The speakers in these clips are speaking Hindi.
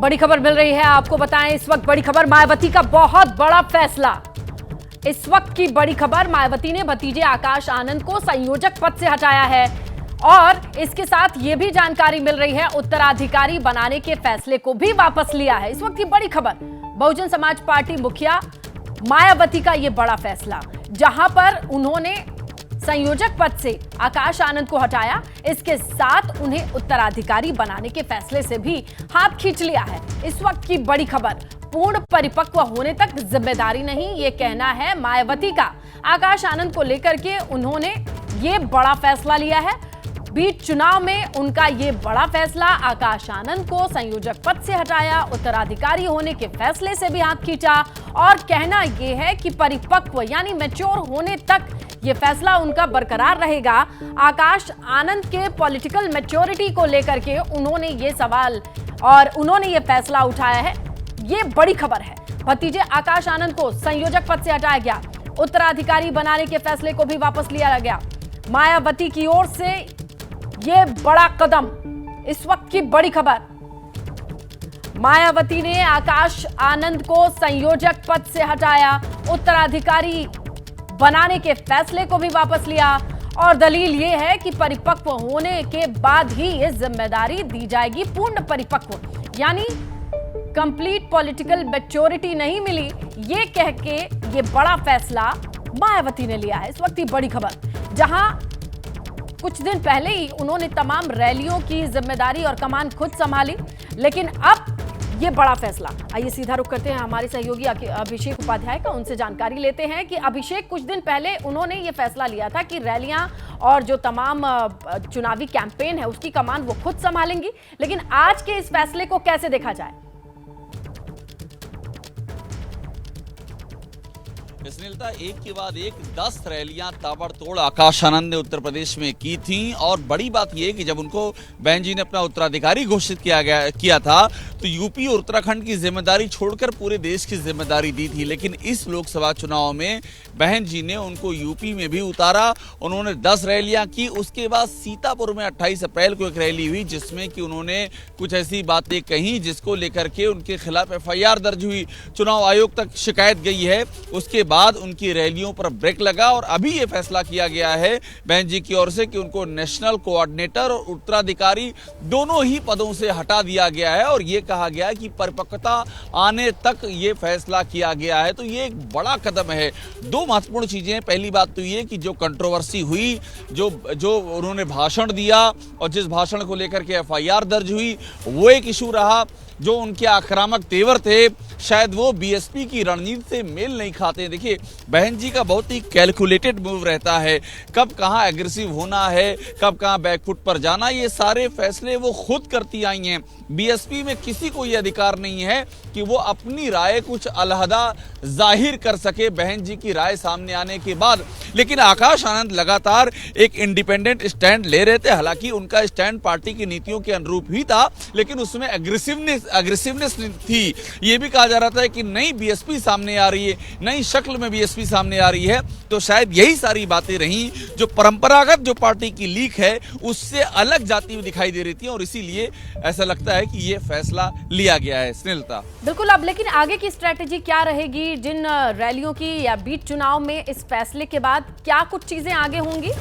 बड़ी खबर मिल रही है, आपको बताएं इस वक्त बड़ी खबर मायावती का बहुत बड़ा फैसला। इस वक्त की बड़ी खबर, मायावती ने भतीजे आकाश आनंद को संयोजक पद से हटाया है और इसके साथ यह भी जानकारी मिल रही है उत्तराधिकारी बनाने के फैसले को भी वापस लिया है। इस वक्त की बड़ी खबर, बहुजन समाज पार्टी मुखिया मायावती का यह बड़ा फैसला, जहां पर उन्होंने संयोजक पद से आकाश आनंद को हटाया, इसके साथ उन्हें उत्तराधिकारी बनाने के फैसले से भी हाथ खींच लिया है। इस वक्त की बड़ी खबर, पूर्ण परिपक्व होने तक जिम्मेदारी नहीं, ये कहना है मायावती का। आकाश आनंद को लेकर के उन्होंने ये बड़ा फैसला लिया है। बीच चुनाव में उनका ये बड़ा फैसला, आकाश आनंद को संयोजक पद से हटाया, उत्तराधिकारी होने के फैसले से भी हाथ खींचा और कहना यह है कि परिपक्व यानी मैच्योर होने तक ये फैसला उनका बरकरार रहेगा। आकाश आनंद के पॉलिटिकल मैच्योरिटी को लेकर के उन्होंने ये सवाल और उन्होंने ये फैसला उठाया है। ये बड़ी खबर है। भतीजे आकाश आनंद को संयोजक पद से हटाया गया, उत्तराधिकारी बनाने के फैसले को भी वापस लिया गया। मायावती की ओर से ये बड़ा कदम, इस वक्त की बड़ी खबर, मायावती ने आकाश आनंद को संयोजक पद से हटाया, उत्तराधिकारी बनाने के फैसले को भी वापस लिया और दलील यह है कि परिपक्व होने के बाद ही ये जिम्मेदारी दी जाएगी। पूर्ण परिपक्व यानी कंप्लीट पॉलिटिकल मैच्योरिटी नहीं मिली, ये कह के ये बड़ा फैसला मायावती ने लिया है। इस वक्त की बड़ी खबर, जहां कुछ दिन पहले ही उन्होंने तमाम रैलियों की जिम्मेदारी और कमान खुद संभाली, लेकिन अब ये बड़ा फैसला। आइए सीधा रुख करते हैं हमारे सहयोगी अभिषेक उपाध्याय का, उनसे जानकारी लेते हैं कि अभिषेक, कुछ दिन पहले उन्होंने ये फैसला लिया था कि रैलियां और जो तमाम चुनावी कैंपेन है उसकी कमान वो खुद संभालेंगी, लेकिन आज के इस फैसले को कैसे देखा जाए? स्नेहलता, एक के बाद एक 10 रैलियां ताबड़तोड़ आकाश आनंद ने उत्तर प्रदेश में की थी और बड़ी बात यह कि जब उनको बहन जी ने अपना उत्तराधिकारी घोषित किया था तो यूपी और उत्तराखंड की जिम्मेदारी छोड़कर पूरे देश की जिम्मेदारी दी थी, लेकिन इस लोकसभा चुनाव में बहन जी ने उनको यूपी में भी उतारा। उन्होंने 10 रैलियां की, उसके बाद सीतापुर में 28 अप्रैल को एक रैली हुई जिसमें कि उन्होंने कुछ ऐसी बातें कही जिसको लेकर के उनके खिलाफ FIR दर्ज हुई, चुनाव आयोग तक शिकायत गई है। उसके बाद उनकी रैलियों पर ब्रेक लगा और अभी ये फैसला किया गया है बहन जी की ओर से कि उनको नेशनल कोऑर्डिनेटर और उत्तराधिकारी दोनों ही पदों से हटा दिया गया है और ये कहा गया है कि परिपक्वता आने तक ये फैसला किया गया है। तो ये एक बड़ा कदम है। दो महत्वपूर्ण चीजें, पहली बात तो ये कि जो कंट्रोवर्सी हुई, जो उन्होंने भाषण दिया और जिस भाषण को लेकर के FIR दर्ज हुई, वो एक इशू रहा। जो उनके आक्रामक तेवर थे, शायद वो BSP की रणनीति से मेल नहीं खाते। देखिए, बहन जी का बहुत ही कैलकुलेटेड मूव रहता है, कब कहाँ एग्रेसिव होना है, कब कहाँ बैकफुट पर जाना, ये सारे फैसले वो खुद करती आई हैं। BSP में किसी को ये अधिकार नहीं है कि वो अपनी राय कुछ अलहदा जाहिर कर सके बहन जी की राय सामने आने के बाद। लेकिन आकाश आनंद लगातार एक इंडिपेंडेंट स्टैंड ले रहे थे, हालांकि उनका स्टैंड पार्टी की नीतियों के अनुरूप ही था, लेकिन उसमें एग्रेसिवनेस थी। ये भी कहा जा रहा था कि नई BSP सामने आ रही है, नई शक्ल में BSP सामने आ रही है। तो शायद यही सारी बातें रहीं जो परंपरागत जो पार्टी की लीक है उससे अलग जाती हुई दिखाई दे रही थी और इसीलिए ऐसा लगता है कि ये फैसला लिया गया है। स्नेहलता, बिल्कुल। अब लेकिन आगे की स्ट्रेटेजी क्या रहेगी जिन रैलियों की या बीच चुनाव में, इस फैसले के बाद क्या कुछ चीजें आगे होंगी?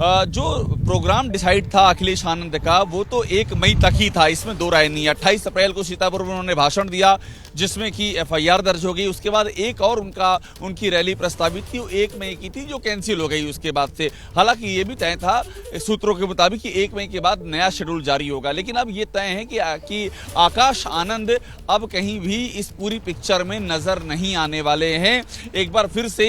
जो प्रोग्राम डिसाइड था अखिलेश आनंद का, वो तो 1 मई तक ही था, इसमें दो राय नहीं। 28 अप्रैल को सीतापुर में उन्होंने भाषण दिया जिसमें कि FIR दर्ज हो गई। उसके बाद एक और उनकी रैली प्रस्तावित थी, वो 1 मई की थी, जो कैंसिल हो गई उसके बाद से। हालांकि ये भी तय था सूत्रों के मुताबिक कि 1 मई के बाद नया शेड्यूल जारी होगा, लेकिन अब ये तय है कि आकाश आनंद अब कहीं भी इस पूरी पिक्चर में नजर नहीं आने वाले हैं। एक बार फिर से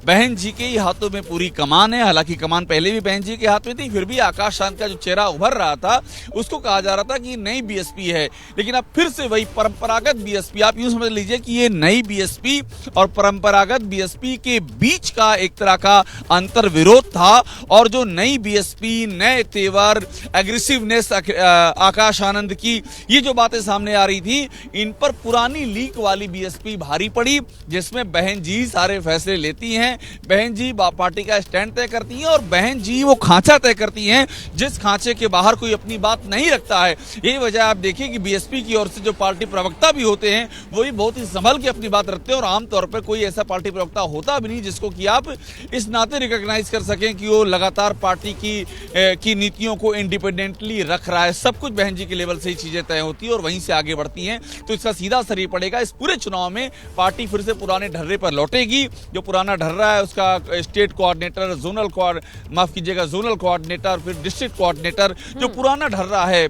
बहन जी के हाथों में पूरी कमान है। हालांकि कमान पहले भी बहन जी के हाथ में थी, फिर भी आकाश आनंद का जो चेहरा उभर रहा था उसको कहा जा रहा था कि नई BSP है, लेकिन अब फिर से वही परंपरागत BSP, आप यूं समझ लीजिए कि ये नई BSP और परंपरागत BSP के बीच का एक तरह का अंतर विरोध था और जो नई BSP, नए तेवर, एग्रेसिवनेस आकाश आनंद की, ये जो बातें सामने आ रही थी, इन पर पुरानी लीक वाली BSP भारी पड़ी, जिसमें बहन जी सारे फैसले लेती हैं, बहन जी पार्टी का स्टैंड तय करती हैं और बहन जी वो खांचा तय करती बढ़ती हैं, जिस खांचे के बाहर कोई अपनी बात नहीं रखता है। यही वजह आप देखिए कि बीएसपी की ओर से जो पार्टी प्रवक्ता भी होते हैं वो भी बहुत ही संभल के अपनी बात रखते हैं, और आमतौर पर कोई ऐसा पार्टी प्रवक्ता होता भी नहीं जिसको कि आप इस नाते रिकॉग्नाइज कर सकें कि वो लगातार पार्टी की नीतियों को इंडिपेंडेंटली रख रहा है। सब कुछ बहन जी के लेवल से ही चीजें तय होती है और वहीं से आगे बढ़ती हैं। तो इसका सीधा असर ये पड़ेगा, इस पूरे चुनाव में पार्टी फिर से पुराने ढर्रे पर लौटेगी। जो पुराना ढर्रा है उसका स्टेट कोऑर्डिनेटर, जोनल कोऑर्डिनेटर, फिर डिस्ट्रिक्ट कोऑर्डिनेटर, जो पुराना ढर्रा है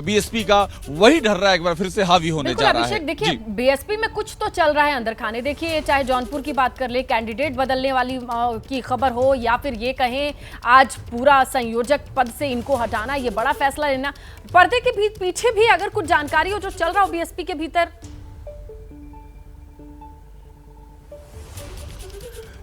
बीएसपी का, वही ढर्रा एक बार फिर से हावी होने जा रहा है। देखिए बीएसपी में कुछ तो चल रहा है अंदर खाने। देखिए चाहे जौनपुर की बात कर ले, कैंडिडेट बदलने वाली की खबर हो, या फिर ये कहें आज पूरा संयोजक पद से इनको हटाना, ये बड़ा फैसला लेना, पर्दे के पीछे भी अगर कुछ जानकारी हो जो चल रहा हो बीएसपी के भीतर।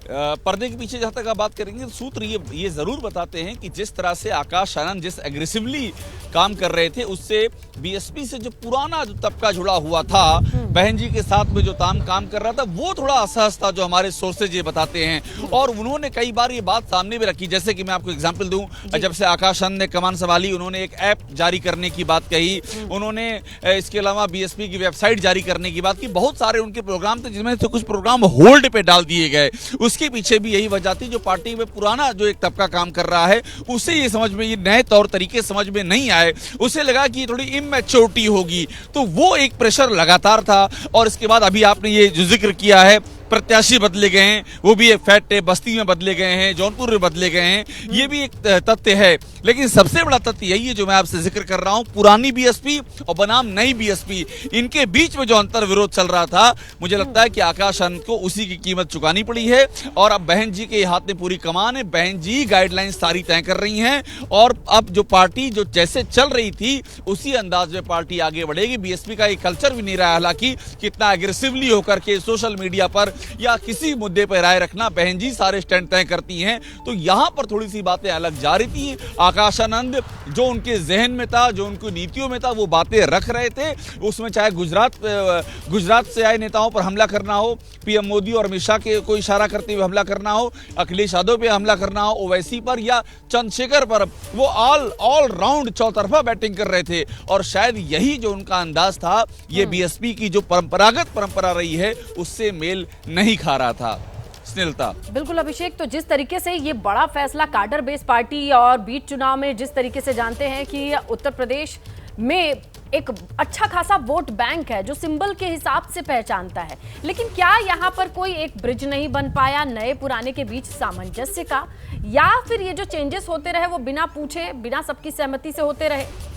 पर्दे के पीछे जहां तक आप बात करेंगे, सूत्र ये जरूर बताते हैं कि जिस तरह से आकाश आनंद जिस एग्रेसिवली काम कर रहे थे, उससे बीएसपी से जो पुराना जो तबका जुड़ा हुआ था, बहन जी के साथ में जो काम कर रहा था, वो थोड़ा असहज था, जो हमारे सोर्सेज ये बताते हैं। और उन्होंने कई बार ये बात सामने भी रखी, जैसे कि मैं आपको एग्जांपल दूं, जब से आकाश आनंद ने कमान संभाली, उन्होंने एक ऐप जारी करने की बात कही, उन्होंने इसके अलावा बीएसपी की वेबसाइट जारी करने की बात की। बहुत सारे उनके प्रोग्राम थे जिनमें से कुछ प्रोग्राम होल्ड पे डाल दिए गए। उसके पीछे भी यही वजह थी, जो पार्टी में पुराना जो एक तबका काम कर रहा है, उसे ये समझ में, ये नए तौर तरीके समझ में नहीं आए, उसे लगा कि ये थोड़ी इमैच्योरिटी होगी, तो वो एक प्रेशर लगातार था। और इसके बाद अभी आपने ये जो जिक्र किया है, प्रत्याशी बदले गए हैं, वो भी एक फैक्ट है, बस्ती में बदले गए हैं, जौनपुर में बदले गए हैं, ये भी एक तथ्य है। लेकिन सबसे बड़ा तथ्य यही है जो मैं आपसे जिक्र कर रहा हूं, पुरानी बीएसपी और बनाम नई बीएसपी, इनके बीच में जो अंतर विरोध चल रहा था, मुझे लगता है कि आकाश आनंद को उसी की कीमत चुकानी पड़ी है। और अब बहन जी के हाथ में पूरी कमान है, बहन जी गाइडलाइंस सारी तय कर रही हैं, और अब जो पार्टी जो जैसे चल रही थी उसी अंदाज में पार्टी आगे बढ़ेगी। बीएसपी का एक कल्चर भी नहीं रहा, हालांकि कितना एग्रेसिवली होकर के सोशल मीडिया पर या किसी मुद्दे पर राय रखना, बहन जी सारे स्टैंड तय करती हैं। तो यहां पर थोड़ी सी बातें अलग जा रही थी। आकाश आनंद जो उनके जहन में था, जो उनकी नीतियों में था, वो बातें रख रहे थे। उसमें चाहे गुजरात से आए नेताओं पर हमला करना हो, पीएम मोदी और अमित शाह के को इशारा करते हुए हमला करना हो, अखिलेश यादव पे हमला करना हो, ओवैसी पर या चंद्रशेखर पर, वो ऑल राउंड चौतरफा बैटिंग कर रहे थे। और शायद यही जो उनका अंदाज था, ये बीएसपी की जो परंपरा रही है, उससे मेल नहीं खा रहा था। स्नेहलता। बिल्कुल अभिषेक, तो जिस तरीके से ये बड़ा फैसला काडर बेस पार्टी और बीच चुनाव में, जिस तरीके से जानते हैं कि उत्तर प्रदेश में एक अच्छा खासा वोट बैंक है जो सिंबल के हिसाब से पहचानता है, लेकिन क्या यहाँ पर कोई एक ब्रिज नहीं बन पाया नए पुराने के बीच सामंजस्य का, या फिर ये जो चेंजेस होते रहे वो बिना पूछे, बिना सबकी सहमति से होते रहे?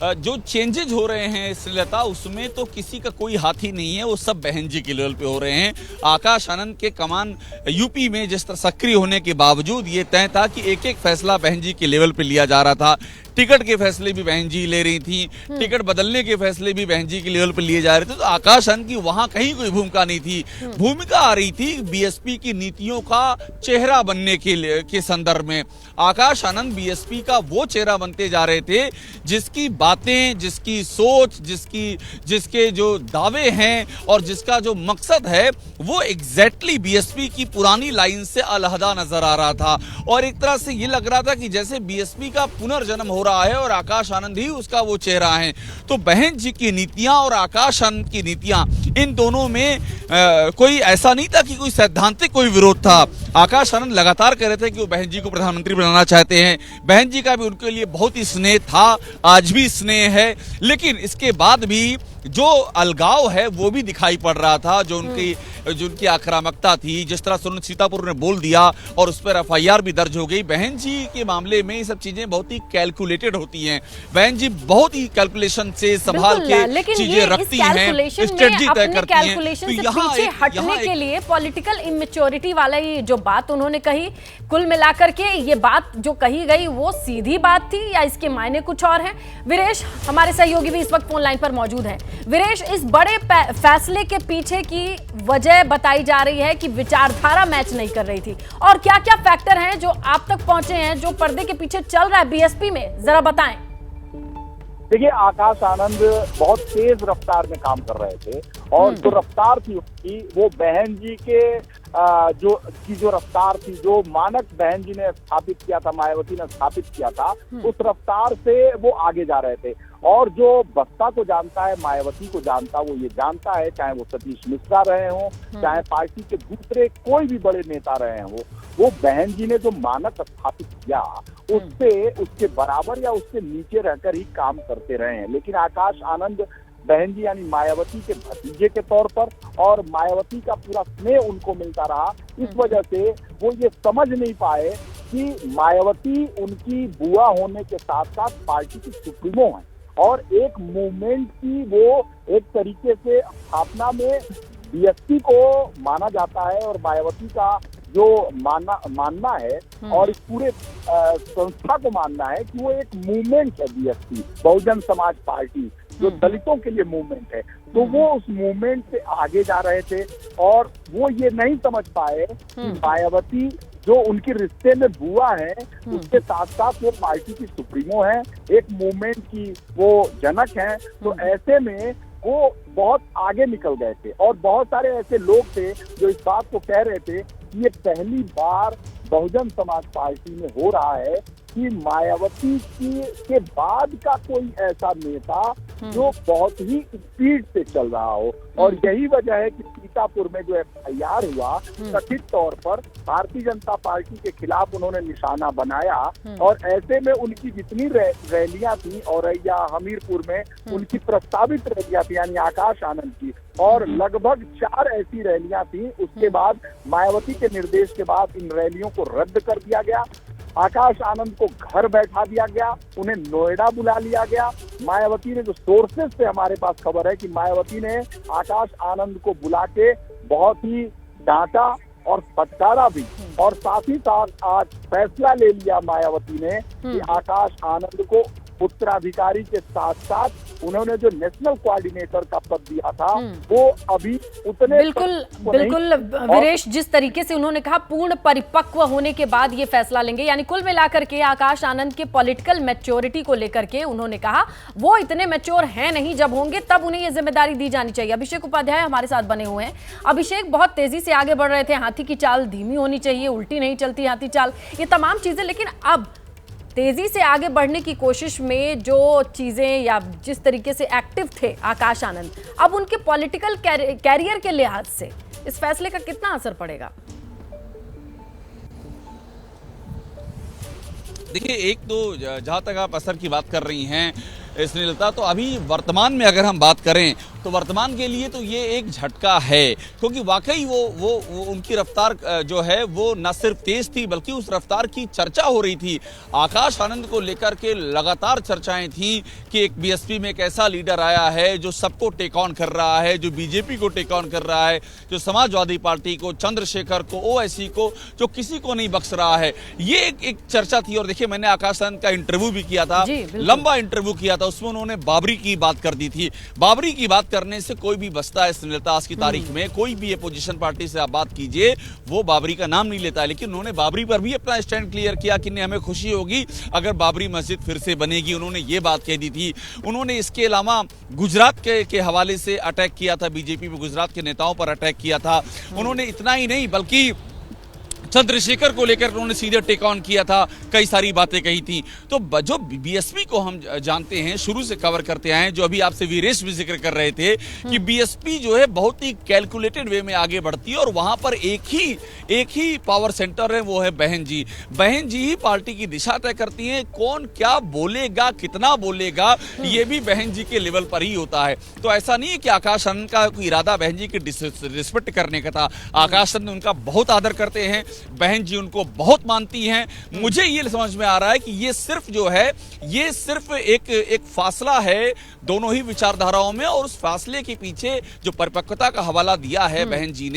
जो चेंजेज हो रहे हैं श्रीलता, उसमें तो किसी का कोई हाथ ही नहीं है, वो सब बहन जी के लेवल पे हो रहे हैं। आकाश आनंद के कमान यूपी में जिस तरह सक्रिय होने के बावजूद ये तय था कि एक एक फैसला बहन जी के लेवल पे लिया जा रहा था। टिकट के फैसले भी बहन जी ले रही थी, टिकट बदलने के फैसले भी बहन जी के लेवल पर लिए जा रहे थे। तो आकाश आनंद की वहां कहीं कोई भूमिका नहीं थी। भूमिका आ रही थी बीएसपी की नीतियों का चेहरा बनने के संदर्भ में। आकाश आनंद बीएसपी का वो चेहरा बनते जा रहे थे जिसकी बातें, जिसकी सोच, जिसके जो दावे हैं और जिसका जो मकसद है वो एग्जैक्टली बीएसपी की पुरानी लाइन से अलहदा नजर आ रहा था। और एक तरह से ये लग रहा था कि जैसे बीएसपी का पुनर्जन्म हो रहा है और आकाश आनंद ही उसका वो चेहरा है। तो बहन जी की नीतियां और आकाश आनंद की नीतियां, इन दोनों में कोई ऐसा नहीं था कि कोई सैद्धांतिक कोई विरोध था। आकाश आनंद लगातार कह रहे थे कि वो बहन जी को प्रधानमंत्री बनाना चाहते हैं। बहन जी का भी उनके लिए बहुत ही स्नेह था, आज भी स्नेह है, लेकिन इसके बाद भी जो अलगाव है वो भी दिखाई पड़ रहा था। जो उनकी आक्रामकता थी, जिस तरह सुनील सीतापुर ने बोल दिया और उस पर एफआईआर भी दर्ज हो गई। बहन जी के मामले में ये सब चीजें बहुत ही कैलकुलेटेड होती हैं। बहन जी बहुत ही कैलकुलेशन से संभाल के चीजें रखती हैं, स्ट्रेटजी तय करती हैं। तो यहाँ हटने के लिए पॉलिटिकल इमेच्योरिटी वाला ये जो बात उन्होंने कही, कुल मिलाकर के ये बात जो कही गई वो सीधी बात थी या इसके मायने कुछ और हैं? वीरेश हमारे सहयोगी भी इस वक्त फोन लाइन पर मौजूद हैं। वीरेश, इस बड़े फैसले के पीछे की वजह बताई जा रही है कि विचारधारा मैच नहीं कर रही थी, और क्या क्या फैक्टर हैं जो आप तक पहुंचे हैं, जो पर्दे के पीछे चल रहा है बीएसपी में, जरा बताएं। देखिए, आकाश आनंद बहुत तेज रफ्तार में काम कर रहे थे और जो रफ्तार थी उसकी, वो बहन जी के जो रफ्तार थी, जो मानक बहन जी ने स्थापित किया था, मायावती ने स्थापित किया था, उस रफ्तार से वो आगे जा रहे थे। और जो बसपा को जानता है, मायावती को जानता, वो ये जानता है, चाहे वो सतीश मिश्रा रहे हों, चाहे पार्टी के दूसरे कोई भी बड़े नेता रहे हों, वो बहन जी ने जो मानक स्थापित किया उससे उसके बराबर या उससे नीचे रहकर ही काम करते रहे हैं। लेकिन आकाश आनंद बहन जी यानी मायावती के भतीजे के तौर पर, और मायावती का पूरा स्नेह उनको मिलता रहा, इस वजह से वो ये समझ नहीं पाए कि मायावती उनकी बुआ होने के साथ साथ पार्टी की सुप्रीमो है, और एक मूवमेंट की वो एक तरीके से स्थापना में बीएसपी को माना जाता है, और मायावती का जो मानना है और इस पूरे संस्था को मानना है कि वो एक मूवमेंट है, बीएसपी बहुजन समाज पार्टी जो दलितों के लिए मूवमेंट है। तो वो उस मूवमेंट से आगे जा रहे थे, और वो ये नहीं समझ पाए कि मायावती जो उनके रिश्ते में बुआ है, उसके साथ साथ वो पार्टी की सुप्रीमो है, एक मूवमेंट की वो जनक है। तो ऐसे में वो बहुत आगे निकल गए थे, और बहुत सारे ऐसे लोग थे जो इस बात को कह रहे थे कि ये पहली बार बहुजन समाज पार्टी में हो रहा है कि मायावती के बाद का कोई ऐसा नेता जो बहुत ही स्पीड से चल रहा हो। और यही वजह है कि सीतापुर में जो एफआईआर हुआ, कथित तौर पर भारतीय जनता पार्टी के खिलाफ उन्होंने निशाना बनाया, और ऐसे में उनकी जितनी रैलियां थी, औरैया हमीरपुर में उनकी प्रस्तावित रैलियां थी यानी आकाश आनंद की, और लगभग 4 ऐसी रैलियां थी। उसके बाद मायावती के निर्देश के बाद इन रैलियों को रद्द कर दिया गया, आकाश आनंद को घर बैठा दिया गया, उन्हें नोएडा बुला लिया गया। मायावती ने, जो सोर्सेज से हमारे पास खबर है कि मायावती ने आकाश आनंद को बुला के बहुत ही डांटा और फटकारा भी, और साथ ही साथ आज फैसला ले लिया मायावती ने कि आकाश आनंद को उत्तराधिकारी के साथ साथ उन्होंने जो नेशनल कोऑर्डिनेटर का पद दिया था वो अभी उतने बिल्कुल वीरेश, जिस तरीके से उन्होंने कहा पूर्ण परिपक्व होने के बाद ये फैसला लेंगे, यानी कुल मिलाकर के आकाश आनंद के पॉलिटिकल मैच्योरिटी को लेकर के उन्होंने कहा वो इतने मैच्योर हैं नहीं, जब होंगे तब उन्हें ये जिम्मेदारी दी जानी चाहिए। अभिषेक उपाध्याय हमारे साथ बने हुए हैं। अभिषेक, बहुत तेजी से आगे बढ़ रहे थे, हाथी की चाल धीमी होनी चाहिए, उल्टी नहीं चलती हाथी चाल, ये तमाम चीजें, लेकिन अब तेजी से आगे बढ़ने की कोशिश में जो चीजें या जिस तरीके से एक्टिव थे आकाश आनंद, अब उनके पॉलिटिकल कैरियर के लिहाज से इस फैसले का कितना असर पड़ेगा? देखिए, एक तो जहां तक आप असर की बात कर रही हैं स्नेहलता, तो अभी वर्तमान में अगर हम बात करें तो वर्तमान के लिए तो ये एक झटका है, क्योंकि वाकई वो उनकी रफ्तार जो है वो न सिर्फ तेज थी बल्कि उस रफ्तार की चर्चा हो रही थी। आकाश आनंद को लेकर के लगातार चर्चाएं थी कि एक बीएसपी में एक ऐसा लीडर आया है जो सबको टेक ऑन कर रहा है, जो बीजेपी को टेक ऑन कर रहा है, जो समाजवादी पार्टी को, चंद्रशेखर को, ओवैसी को, जो किसी को नहीं बख्श रहा है। ये एक चर्चा थी। और देखिए, मैंने आकाश आनंद का इंटरव्यू भी किया था, लंबा इंटरव्यू किया था, उसमें उन्होंने बाबरी की बात कर दी थी। बाबरी की बात करने से कोई भी बचता है स्नेहलता, आज की तारीख में कोई भी अपोजिशन पार्टी से आप बात कीजिए वो बाबरी का नाम नहीं लेता है, लेकिन उन्होंने बाबरी पर भी अपना स्टैंड क्लियर किया कि नहीं, हमें खुशी होगी अगर बाबरी मस्जिद फिर से बनेगी, उन्होंने ये बात कह दी थी। उन्होंने इसके अलावा गुजरात के हवाले से अटैक किया था, बीजेपी में गुजरात के नेताओं पर अटैक किया था। उन्होंने इतना ही नहीं बल्कि चंद्रशेखर को लेकर उन्होंने सीधे टेक ऑन किया था, कई सारी बातें कही थी। तो जो बीएसपी को हम जानते हैं, शुरू से कवर करते आए, जो अभी आपसे वीरेश भी जिक्र कर रहे थे कि बीएसपी जो है बहुत ही कैलकुलेटेड वे में आगे बढ़ती है, और वहां पर एक ही पावर सेंटर है, वो है बहन जी। बहन जी ही पार्टी की दिशा तय करती हैं, कौन क्या बोलेगा, कितना बोलेगा, ये भी बहन जी के लेवल पर ही होता है। तो ऐसा नहीं है कि आकाश आनंद का कोई इरादा बहन जी की डिसरिस्पेक्ट करने का था। आकाश आनंद उनका बहुत आदर करते हैं, बहन जी उनको बहुत मानती हैं। मुझे ये समझ में आ रहा है कि ये सिर्फ जो है ये सिर्फ एक फासला है दोनों ही विचारधाराओं में, और उस फासले के पीछे जो परिपक्वता का हवाला दिया है बहन जी ने,